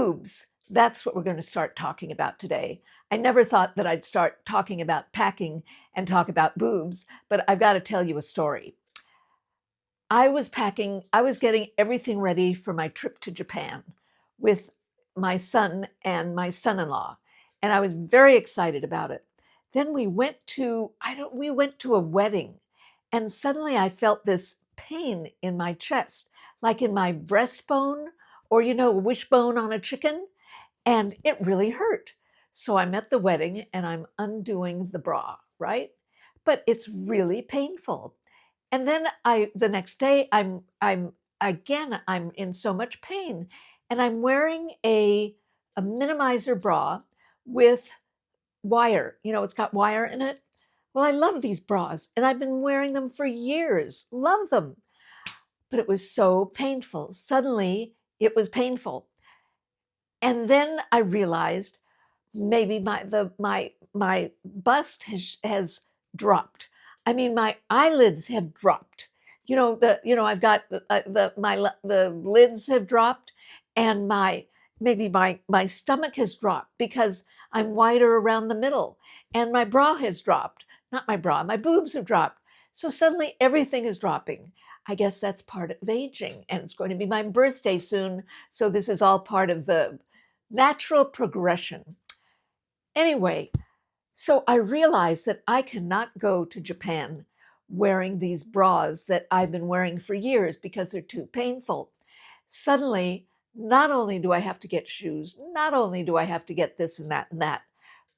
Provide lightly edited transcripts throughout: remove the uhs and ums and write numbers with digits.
Boobs. That's what we're going to start talking about today. I never thought that I'd start talking about packing and talk about boobs, but I've got to tell you a story. I was getting everything ready for my trip to Japan with my son and my son-in-law, and I was very excited about it. Then we went to a wedding, and suddenly I felt this pain in my chest, like in my breastbone or a wishbone on a chicken, and it really hurt. So I'm at the wedding and I'm undoing the bra, right? But it's really painful. And then the next day I'm in so much pain, and I'm wearing a minimizer bra with wire. It's got wire in it. Well, I love these bras and I've been wearing them for years. Love them. But it was so painful. Suddenly it was painful. And then I realized maybe my bust has dropped. I mean, my eyelids have dropped. I've got the lids have dropped, and my stomach has dropped because I'm wider around the middle, and my bra has dropped. Not my bra, my boobs have dropped. So suddenly everything is dropping. I guess that's part of aging, and it's going to be my birthday soon. So this is all part of the natural progression. Anyway, so I realized that I cannot go to Japan wearing these bras that I've been wearing for years because they're too painful. Suddenly, not only do I have to get shoes, not only do I have to get this and that,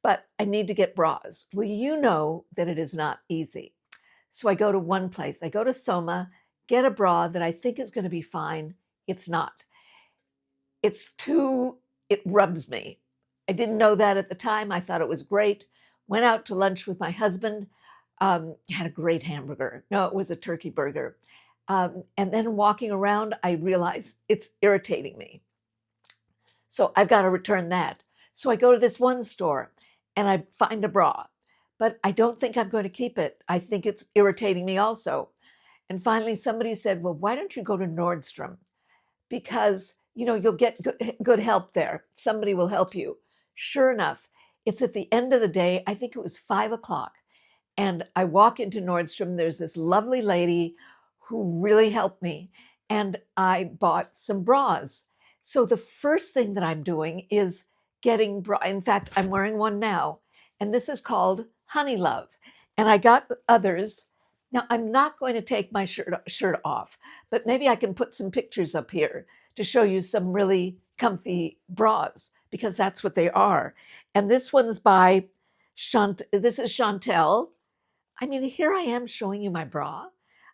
but I need to get bras. Well, you know that it is not easy. So I go to one place. I go to Soma, get a bra that I think is going to be fine. It's not. It rubs me. I didn't know that at the time. I thought it was great. Went out to lunch with my husband, had a great hamburger. No, it was a turkey burger. And then walking around, I realized it's irritating me. So I've got to return that. So I go to this one store and I find a bra, but I don't think I'm going to keep it. I think it's irritating me also. And finally, somebody said, well, why don't you go to Nordstrom? Because you'll get good help there. Somebody will help you. Sure enough, it's at the end of the day. I think it was 5:00. And I walk into Nordstrom. There's this lovely lady who really helped me. And I bought some bras. So the first thing that I'm doing is getting bra. In fact, I'm wearing one now. And this is called Honey Love. And I got others. Now, I'm not going to take my shirt off, but maybe I can put some pictures up here to show you some really comfy bras, because that's what they are. And this one's by this is Chantel. I mean, here I am showing you my bra.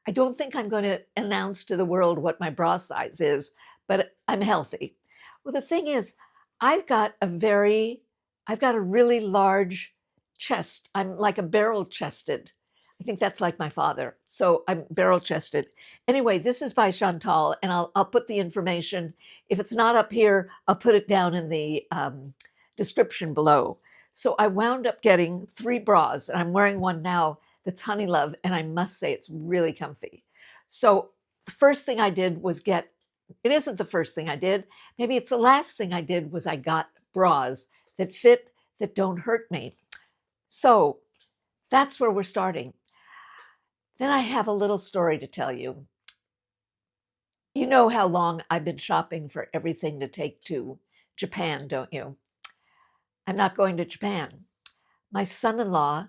I don't think I'm going to announce to the world what my bra size is, but I'm healthy. Well, the thing is, I've got a really large chest. I'm like a barrel chested. I think that's like my father. So I'm barrel chested. Anyway, this is by Chantal, and I'll put the information. If it's not up here, I'll put it down in the description below. So I wound up getting 3 bras, and I'm wearing one now that's Honey Love, and I must say it's really comfy. So the first thing I did was it isn't the first thing I did, maybe it's the last thing I did, was I got bras that fit, that don't hurt me. So that's where we're starting. Then I have a little story to tell you. You know how long I've been shopping for everything to take to Japan, don't you? I'm not going to Japan. My son-in-law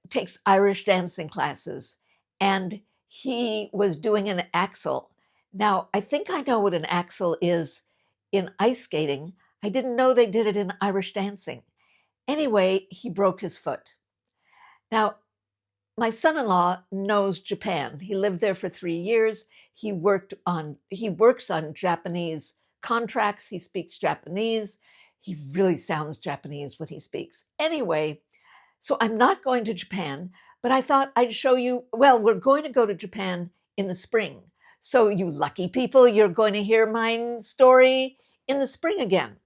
takes Irish dancing classes, and he was doing an axel. Now, I think I know what an axel is in ice skating. I didn't know they did it in Irish dancing. Anyway, he broke his foot. Now, my son-in-law knows Japan. He lived there for 3 years. He works on Japanese contracts. He speaks Japanese. He really sounds Japanese when he speaks. Anyway, so I'm not going to Japan, but I thought I'd show you, well, we're going to go to Japan in the spring. So you lucky people, you're going to hear my story in the spring again.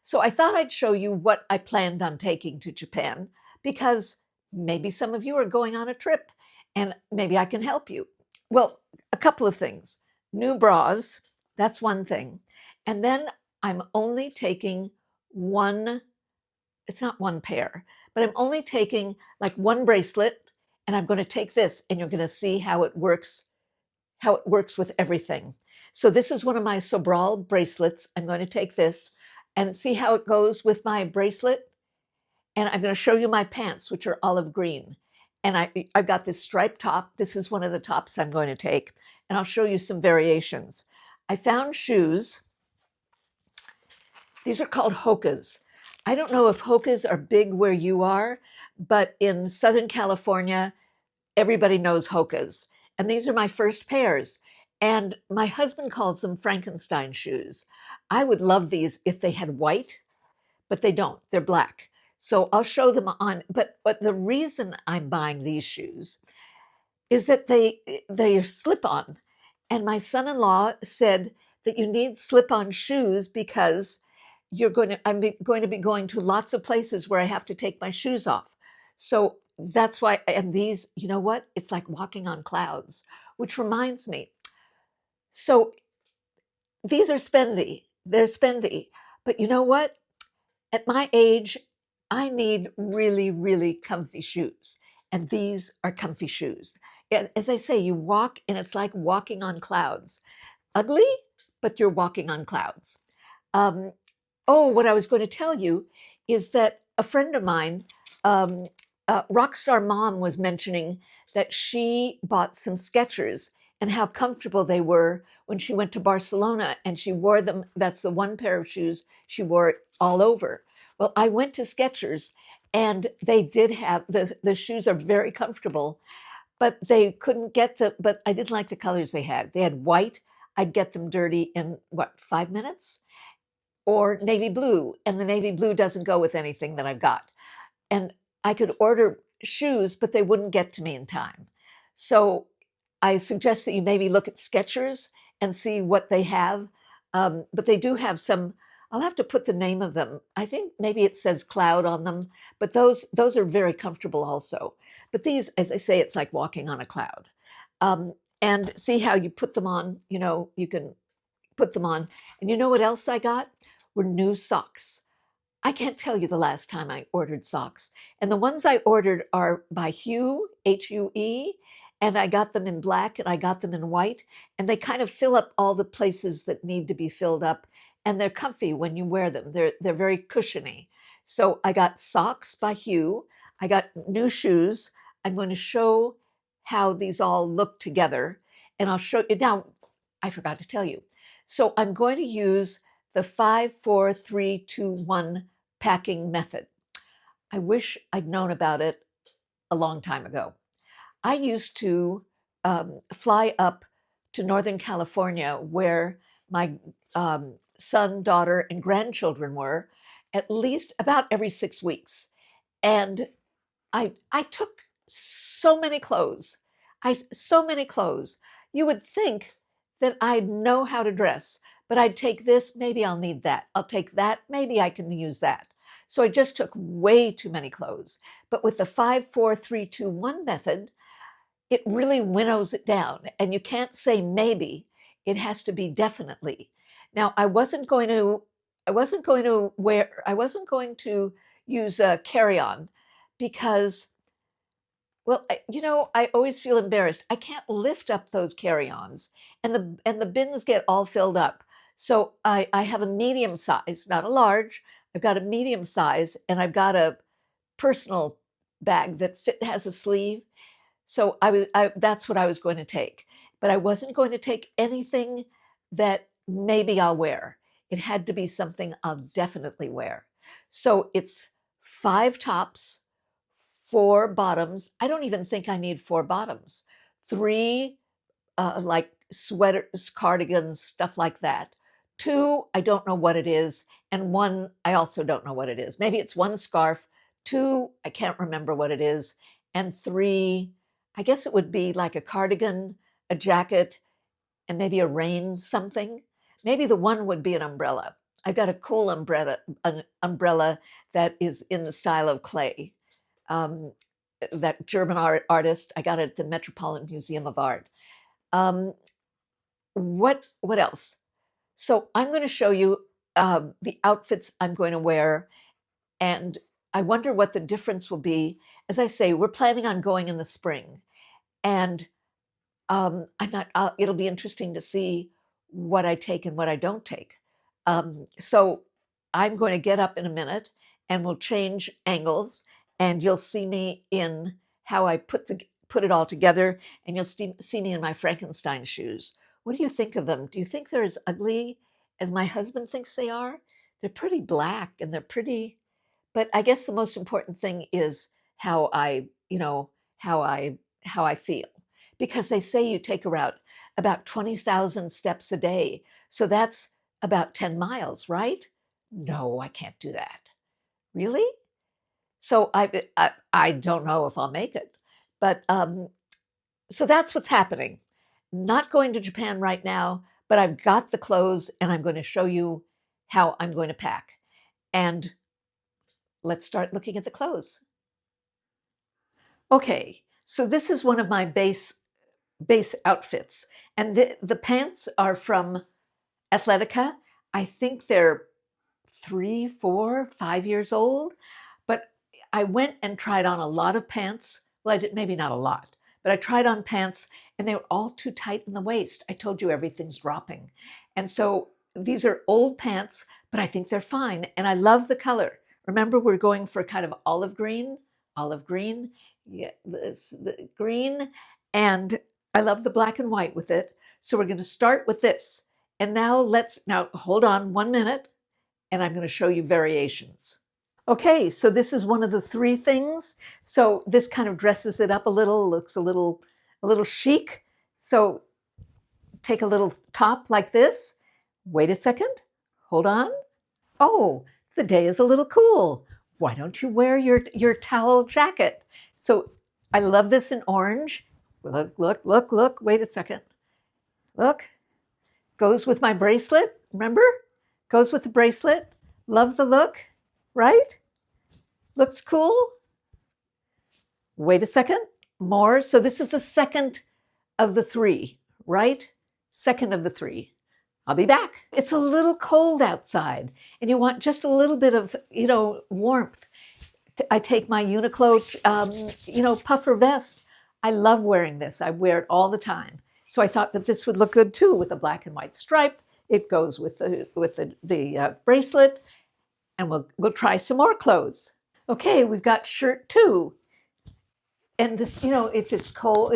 So I thought I'd show you what I planned on taking to Japan, because maybe some of you are going on a trip and maybe I can help you. Well, a couple of things. New bras, that's one thing. And then I'm only taking one, it's not one pair, but I'm only taking like one bracelet, and I'm going to take this, and you're going to see how it works with everything. So this is one of my Sobral bracelets. I'm going to take this and see how it goes with my bracelet. And I'm going to show you my pants, which are olive green. And I've got this striped top. This is one of the tops I'm going to take. And I'll show you some variations. I found shoes. These are called Hokas. I don't know if Hokas are big where you are, but in Southern California, everybody knows Hokas. And these are my first pairs. And my husband calls them Frankenstein shoes. I would love these if they had white, but they don't. They're black. So I'll show them on. But the reason I'm buying these shoes is that they are slip-on. And my son-in-law said that you need slip-on shoes because I'm going to be going to lots of places where I have to take my shoes off. So that's why, and these, you know what? It's like walking on clouds, which reminds me. So these are spendy. They're spendy. But you know what? At my age, I need really, really comfy shoes. And these are comfy shoes. As I say, you walk and it's like walking on clouds. Ugly, but you're walking on clouds. What I was going to tell you is that a friend of mine, Rockstar Mom, was mentioning that she bought some Skechers and how comfortable they were when she went to Barcelona and she wore them. That's the one pair of shoes she wore all over. Well, I went to Skechers and they did have the shoes are very comfortable, but they couldn't get but I didn't like the colors they had. They had white. I'd get them dirty in 5 minutes? Or navy blue, and the navy blue doesn't go with anything that I've got. And I could order shoes, but they wouldn't get to me in time. So I suggest that you maybe look at Skechers and see what they have. But they do have some. I'll have to put the name of them. I think maybe it says Cloud on them, but those are very comfortable also. But these, as I say, it's like walking on a cloud. And see how you put them on. You can put them on. And you know what else I got? Were new socks. I can't tell you the last time I ordered socks. And the ones I ordered are by Hue, Hue, and I got them in black and I got them in white. And they kind of fill up all the places that need to be filled up. And they're comfy when you wear them. They're very cushiony. So I got socks by Hue. I got new shoes. I'm going to show how these all look together. And I'll show you now. I forgot to tell you. So I'm going to use the 5, 4, 3, 2, 1 packing method. I wish I'd known about it a long time ago. I used to fly up to Northern California where my son, daughter, and grandchildren were at least about every 6 weeks. And I took so many clothes. So many clothes. You would think that I'd know how to dress, but I'd take this, maybe I'll need that. I'll take that, maybe I can use that. So I just took way too many clothes. But with the 5, 4, 3, 2, 1 method, it really winnows it down. And you can't say maybe, it has to be definitely. Now, I wasn't going to use a carry-on because, well, I always feel embarrassed. I can't lift up those carry-ons, and the bins get all filled up. So I have a medium size, not a large. I've got a medium size, and I've got a personal bag that has a sleeve. So that's what I was going to take. But I wasn't going to take anything that maybe I'll wear. It had to be something I'll definitely wear. So it's 5 tops, 4 bottoms. I don't even think I need 4 bottoms. 3 like sweaters, cardigans, stuff like that. 2, I don't know what it is. And 1, I also don't know what it is. Maybe it's 1 scarf. 2, I can't remember what it is. And 3, I guess it would be like a cardigan, a jacket, and maybe a rain something. Maybe the 1 would be an umbrella. I've got a cool umbrella that is in the style of clay. That German artist, I got it at the Metropolitan Museum of Art. What else? So I'm going to show you the outfits I'm going to wear, and I wonder what the difference will be. As I say, we're planning on going in the spring, and I'm not. It'll be interesting to see what I take and what I don't take. So I'm going to get up in a minute, and we'll change angles, and you'll see me in how I put it all together, and you'll see me in my Frankenstein shoes. What do you think of them? Do you think they're as ugly as my husband thinks they are? They're pretty black, and they're pretty. But I guess the most important thing is how I, how I feel, because they say you take around about 20,000 steps a day. So that's about 10 miles, right? No, I can't do that. Really? So I don't know if I'll make it. But so that's what's happening. Not going to Japan right now, but I've got the clothes and I'm going to show you how I'm going to pack. And let's start looking at the clothes. Okay, so this is one of my base outfits, and the pants are from Athletica. I think they're 3, 4, 5 years old, but I went and tried on a lot of pants. Well, I did maybe not a lot, but I tried on pants and they were all too tight in the waist. I told you everything's dropping. And so these are old pants, but I think they're fine. And I love the color. Remember, we're going for kind of olive green, yeah, the green. And I love the black and white with it. So we're going to start with this. And now hold on 1 minute and I'm going to show you variations. Okay, so this is one of the 3 things. So this kind of dresses it up a little, looks a little chic. So take a little top like this. Wait a second. Hold on. Oh, the day is a little cool. Why don't you wear your towel jacket? So I love this in orange. Look. Wait a second. Look. Goes with my bracelet. Remember? Goes with the bracelet. Love the look, right? Looks cool. Wait a second. More. So this is the second of the 3, right? Second of the 3. I'll be back. It's a little cold outside and you want just a little bit of, warmth. I take my Uniqlo, puffer vest. I love wearing this. I wear it all the time. So I thought that this would look good too with a black and white stripe. It goes with the bracelet, and we'll try some more clothes. Okay, we've got shirt 2. And this, if it's cold,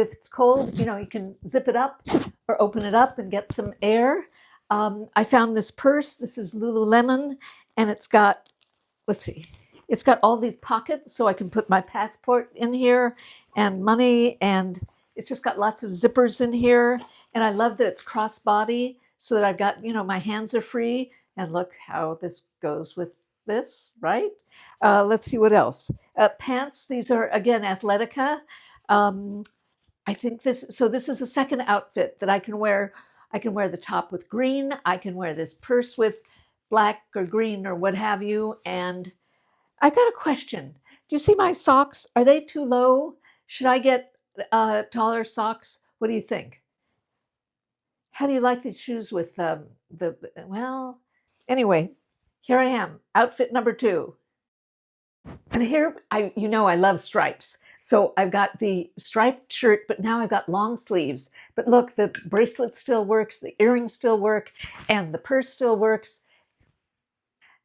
you can zip it up or open it up and get some air. I found this purse. This is Lululemon, and it's got, let's see, it's got all these pockets, so I can put my passport in here and money, and it's just got lots of zippers in here. And I love that it's crossbody, so that I've got, my hands are free. And look how this goes with this, right? Let's see what else. Pants, these are, again, Athletica. I think this is the second outfit that I can wear. I can wear the top with green. I can wear this purse with black or green or what have you. And I got a question. Do you see my socks? Are they too low? Should I get taller socks? What do you think? How do you like these shoes with well, anyway, here I am, outfit number 2. And here, I love stripes. So I've got the striped shirt, but now I've got long sleeves. But look, the bracelet still works, the earrings still work, and the purse still works.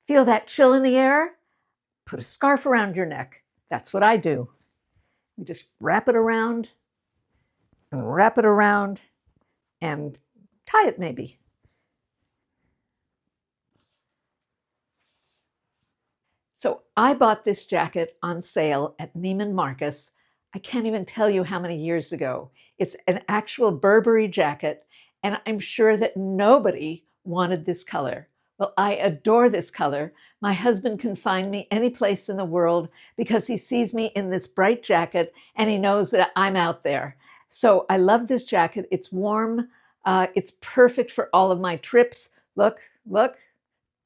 Feel that chill in the air? Put a scarf around your neck. That's what I do. You just wrap it around and tie it maybe. So I bought this jacket on sale at Neiman Marcus. I can't even tell you how many years ago. It's an actual Burberry jacket, and I'm sure that nobody wanted this color. Well, I adore this color. My husband can find me any place in the world because he sees me in this bright jacket and he knows that I'm out there. So I love this jacket. It's warm. It's perfect for all of my trips. Look,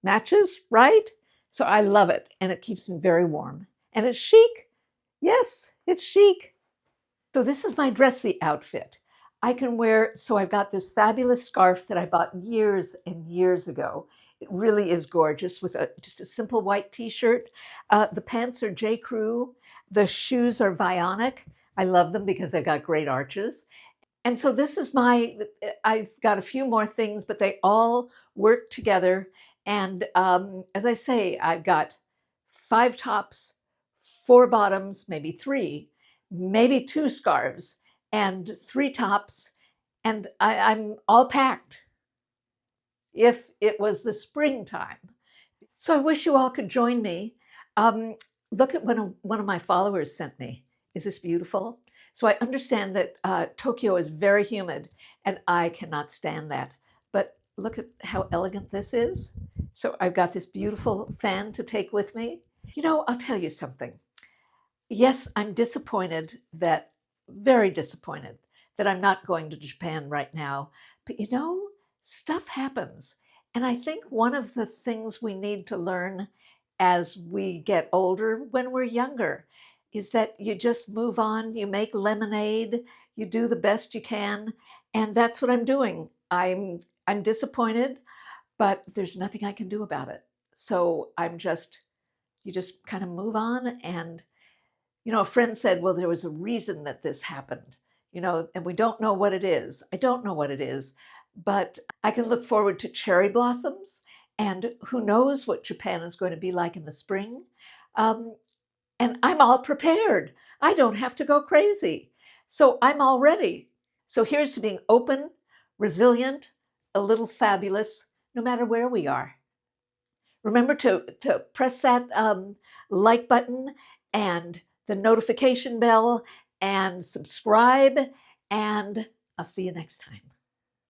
matches, right? So I love it, and it keeps me very warm. And it's chic. Yes, it's chic. So this is my dressy outfit. I can wear, so I've got this fabulous scarf that I bought years and years ago. It really is gorgeous with just a simple white t-shirt. The pants are J. Crew. The shoes are Vionic. I love them because they've got great arches. And so this is I've got a few more things, but they all work together. And as I say, I've got 5 tops, 4 bottoms, maybe 3, maybe 2 scarves, and 3 tops. And I'm all packed if it was the springtime. So I wish you all could join me. Um, Look at what one of my followers sent me. Is this beautiful? So I understand that Tokyo is very humid and I cannot stand that. But look at how elegant this is. So I've got this beautiful fan to take with me. I'll tell you something. Yes, I'm disappointed very disappointed that I'm not going to Japan right now. But stuff happens. And I think one of the things we need to learn as we get older when we're younger is that you just move on, you make lemonade, you do the best you can. And that's what I'm doing. I'm disappointed, but there's nothing I can do about it. So you just kind of move on. And a friend said, well, there was a reason that this happened, and we don't know what it is. I don't know what it is, but I can look forward to cherry blossoms, and who knows what Japan is going to be like in the spring. And I'm all prepared. I don't have to go crazy. So I'm all ready. So here's to being open, resilient, a little fabulous, no matter where we are. Remember to press that like button and the notification bell and subscribe, and I'll see you next time.